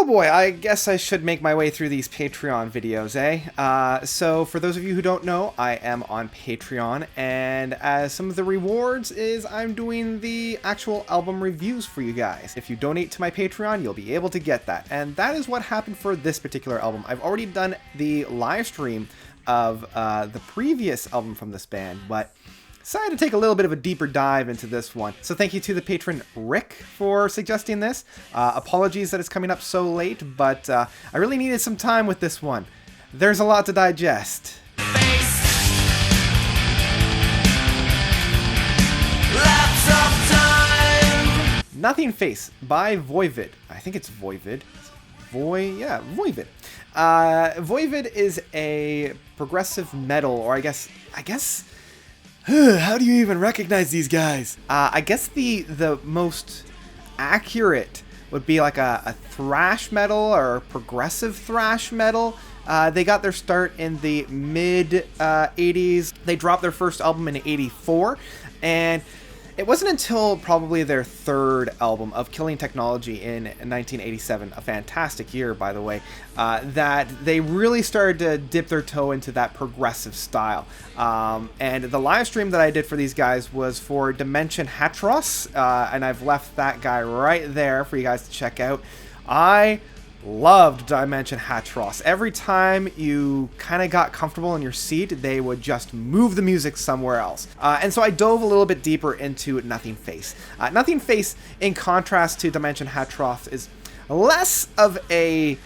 Oh boy, I guess I should make my way through these Patreon videos, eh? So for those of you who don't know, I am on Patreon, and as some of the rewards is I'm doing the actual album reviews for you guys. If you donate to my Patreon, you'll be able to get that, and that is what happened for this particular album. I've already done the live stream of the previous album from this band, but decided to take a little bit of a deeper dive into this one. So thank you to the patron Rick for suggesting this. Apologies that it's coming up so late, but I really needed some time with this one. There's a lot to digest. Nothingface by Voivod. I think it's Voivod. Voivod. Voivod is a progressive metal, or I guess how do you even recognize these guys? I guess the most accurate would be like a thrash metal or progressive thrash metal. They got their start in the mid 80s. They dropped their first album in 84, and it wasn't until probably their third album of Killing Technology in 1987, a fantastic year by the way, that they really started to dip their toe into that progressive style. And the live stream that I did for these guys was for Dimension Hatros, and I've left that guy right there for you guys to check out. I loved Dimension Hatros. Every time you kind of got comfortable in your seat, they would just move the music somewhere else. And so I dove a little bit deeper into Nothingface. Nothingface, in contrast to Dimension Hatros, is less of a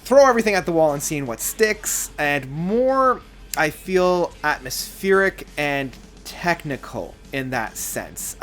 throw everything at the wall and seeing what sticks, and more, I feel, atmospheric and technical in that sense.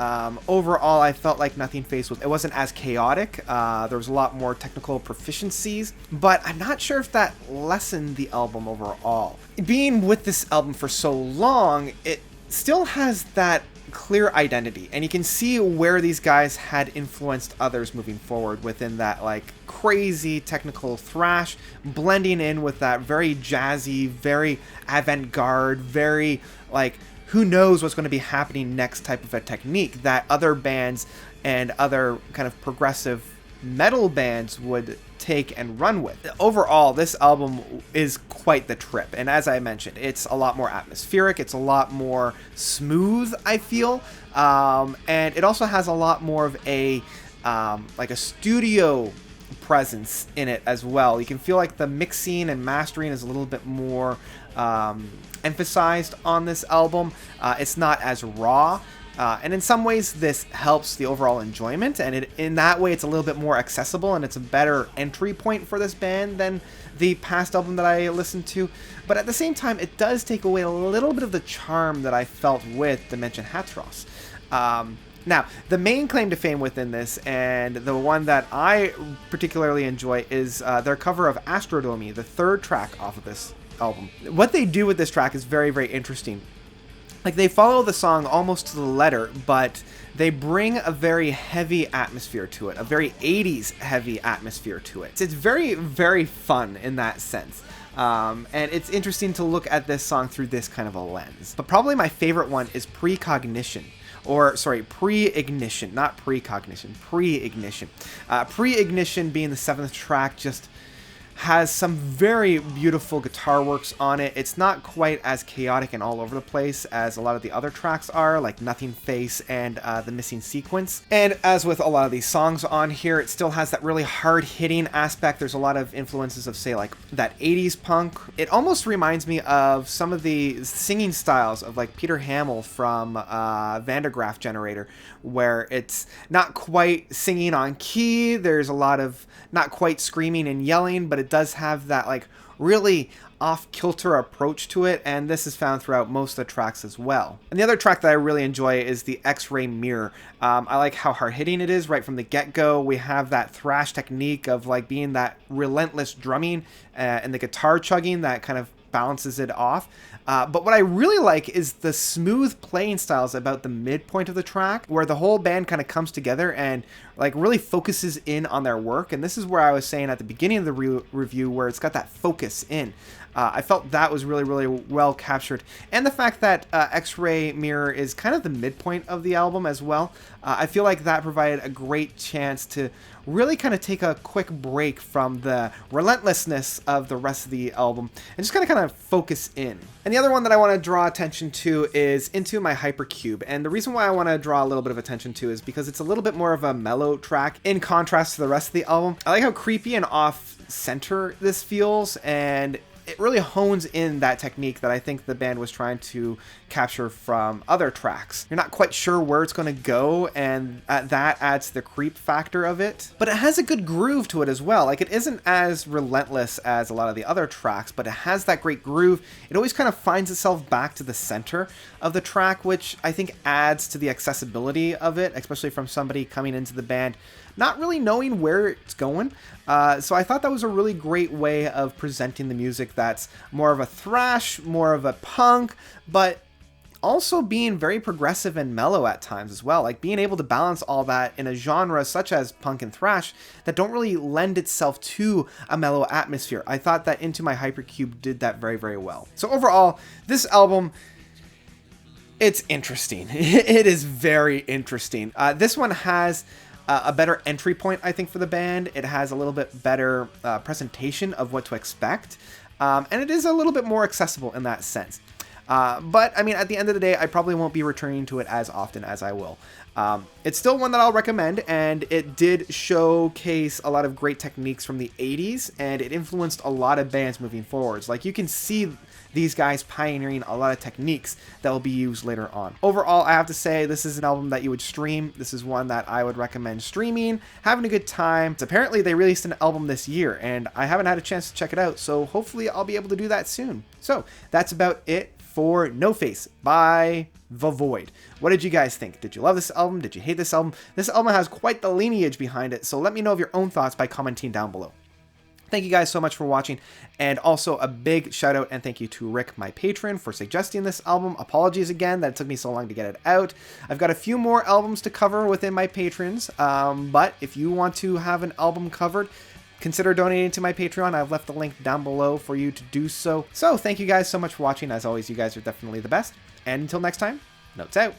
Overall, I felt like Nothingface wasn't as chaotic. There was a lot more technical proficiencies, but I'm not sure if that lessened the album overall. Being with this album for so long, it still has that clear identity, and you can see where these guys had influenced others moving forward within that like crazy technical thrash, blending in with that very jazzy, very avant-garde, very like who knows what's going to be happening next type of a technique that other bands and other kind of progressive metal bands would take and run with. Overall, this album is quite the trip, and as I mentioned, it's a lot more atmospheric, it's a lot more smooth, I feel, and it also has a lot more of a like a studio presence in it as well. You can feel like the mixing and mastering is a little bit more emphasized on this album. It's not as raw, and in some ways this helps the overall enjoyment, and in that way it's a little bit more accessible, and it's a better entry point for this band than the past album that I listened to. But at the same time, it does take away a little bit of the charm that I felt with Dimension Hatros. Now, the main claim to fame within this, and the one that I particularly enjoy, is their cover of Astronomy, the third track off of this album. What they do with this track is very, very interesting. Like, they follow the song almost to the letter, but they bring a very heavy atmosphere to it, a very 80s heavy atmosphere to it. It's very, very fun in that sense. And it's interesting to look at this song through this kind of a lens. But probably my favorite one is Pre-Ignition, not Precognition, Pre-Ignition. Pre-Ignition being the seventh track just has some very beautiful guitar works on it. It's not quite as chaotic and all over the place as a lot of the other tracks are, like Nothingface and The Missing Sequence. And as with a lot of these songs on here, it still has that really hard-hitting aspect. There's a lot of influences of, say, like that 80s punk. It almost reminds me of some of the singing styles of like Peter Hamill from Vandergraaf Generator, where it's not quite singing on key. There's a lot of not quite screaming and yelling, but it does have that like really off-kilter approach to it, and this is found throughout most of the tracks as well. And the other track that I really enjoy is the X-Ray Mirror. I like how hard-hitting it is right from the get-go. We have that thrash technique of like being that relentless drumming and the guitar chugging that kind of balances it off. But what I really like is the smooth playing styles about the midpoint of the track, where the whole band kind of comes together and like really focuses in on their work. And this is where I was saying at the beginning of the review where it's got that focus in. I felt that was really, really well captured. And the fact that X-Ray Mirror is kind of the midpoint of the album as well. I feel like that provided a great chance to really kind of take a quick break from the relentlessness of the rest of the album and just kind of focus in. And the other one that I want to draw attention to is Into My Hypercube. And the reason why I want to draw a little bit of attention to is because it's a little bit more of a mellow track in contrast to the rest of the album. I like how creepy and off-center this feels, and it really hones in that technique that I think the band was trying to capture from other tracks. You're not quite sure where it's going to go, and that adds to the creep factor of it. But it has a good groove to it as well. Like, it isn't as relentless as a lot of the other tracks, but it has that great groove. It always kind of finds itself back to the center of the track, which I think adds to the accessibility of it, especially from somebody coming into the band not really knowing where it's going. So I thought that was a really great way of presenting the music that's more of a thrash, more of a punk, but also being very progressive and mellow at times as well. Like being able to balance all that in a genre such as punk and thrash that don't really lend itself to a mellow atmosphere. I thought that Into My Hypercube did that very, very well. So overall, this album, it's interesting. It is very interesting. This one has a better entry point, I think, for the band. It has a little bit better presentation of what to expect, and it is a little bit more accessible in that sense. But, I mean, at the end of the day, I probably won't be returning to it as often as I will. It's still one that I'll recommend, and it did showcase a lot of great techniques from the 80s, and it influenced a lot of bands moving forwards. Like, you can see these guys pioneering a lot of techniques that will be used later on. Overall, I have to say this is an album that you would stream. This is one that I would recommend streaming, having a good time. Apparently they released an album this year and I haven't had a chance to check it out, so hopefully I'll be able to do that soon. So that's about it for No Face by Voivod. What did you guys think? Did you love this album? Did you hate this album? This album has quite the lineage behind it, so let me know of your own thoughts by commenting down below. Thank you guys so much for watching, and also a big shout out and thank you to Rick, my patron, for suggesting this album. Apologies again that it took me so long to get it out. I've got a few more albums to cover within my patrons, but if you want to have an album covered, consider donating to my Patreon. I've left the link down below for you to do so. So thank you guys so much for watching. As always, you guys are definitely the best, and until next time, notes out.